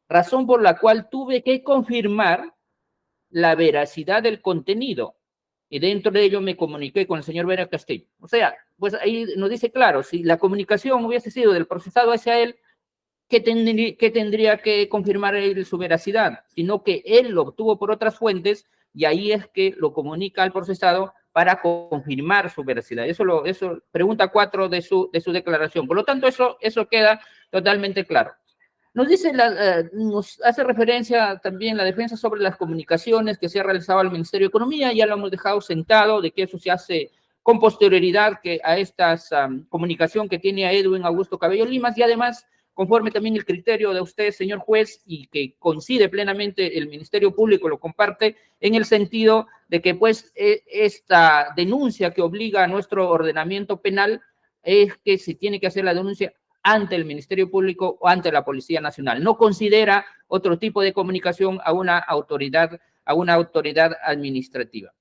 razón por la cual tuve que confirmar la veracidad del contenido, y dentro de ello me comuniqué con el señor Vera Castillo. O sea, pues ahí nos dice claro, si la comunicación hubiese sido del procesado hacia él, ¿qué tendría que confirmar él su veracidad? Sino que él lo obtuvo por otras fuentes y ahí es que lo comunica al procesado para confirmar su veracidad. Eso pregunta 4 de su declaración. Por lo tanto, eso queda totalmente claro. Nos hace referencia también la defensa sobre las comunicaciones que se ha realizado al Ministerio de Economía. Ya lo hemos dejado sentado de que eso se hace con posterioridad que a esta comunicación que tiene a Edwin Augusto Cabello Limas y además conforme también el criterio de usted, señor juez, y que coincide plenamente el Ministerio Público, lo comparte, en el sentido de que, pues, esta denuncia que obliga a nuestro ordenamiento penal es que se tiene que hacer la denuncia ante el Ministerio Público o ante la Policía Nacional. No considera otro tipo de comunicación a una autoridad administrativa.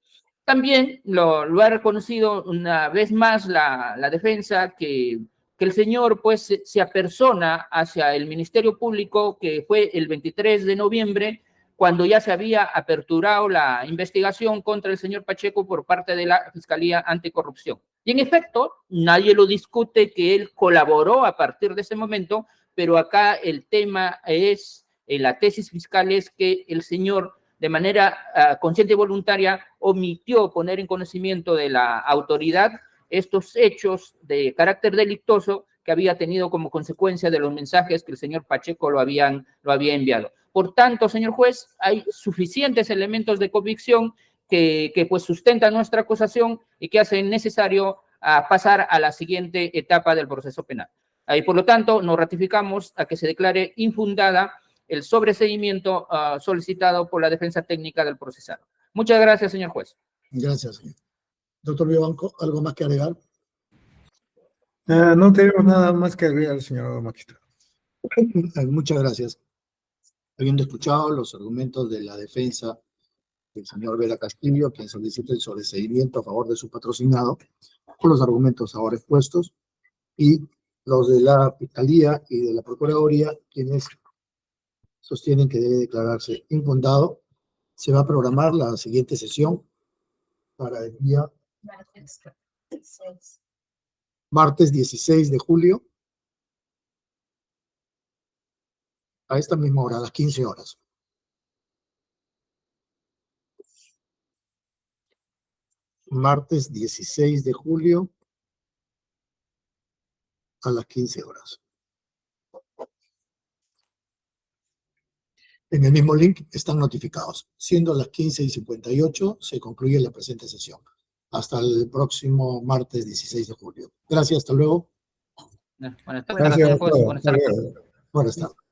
También lo ha reconocido una vez más la defensa que el señor pues se apersona hacia el Ministerio Público, que fue el 23 de noviembre, cuando ya se había aperturado la investigación contra el señor Pacheco por parte de la Fiscalía Anticorrupción. Y en efecto, nadie lo discute que él colaboró a partir de ese momento, pero acá el tema es, la tesis fiscal es que el señor de manera consciente y voluntaria omitió poner en conocimiento de la autoridad estos hechos de carácter delictuoso que había tenido como consecuencia de los mensajes que el señor Pacheco lo había enviado. Por tanto, señor juez, hay suficientes elementos de convicción que pues sustentan nuestra acusación y que hacen necesario pasar a la siguiente etapa del proceso penal. Y por lo tanto, nos ratificamos a que se declare infundada el sobreseimiento solicitado por la defensa técnica del procesado. Muchas gracias, señor juez. Gracias, señor. Doctor Vivanco, ¿algo más que agregar? No tenemos nada más que agregar, señor magistrado. Muchas gracias. Habiendo escuchado los argumentos de la defensa el señor Vera Castillo, quien solicita el sobreseimiento a favor de su patrocinado, por los argumentos ahora expuestos, y los de la Fiscalía y de la Procuraduría, quienes sostienen que debe declararse infundado. Se va a programar la siguiente sesión para el día martes 16 de julio, a esta misma hora, a las 15 horas. Martes 16 de julio, a las 15 horas. En el mismo link están notificados. Siendo las 15:58, se concluye la presente sesión. Hasta el próximo martes 16 de julio. Gracias, hasta luego. Buenas tardes, Gracias señor a juez. todos. Buenas tardes. Buenas tardes.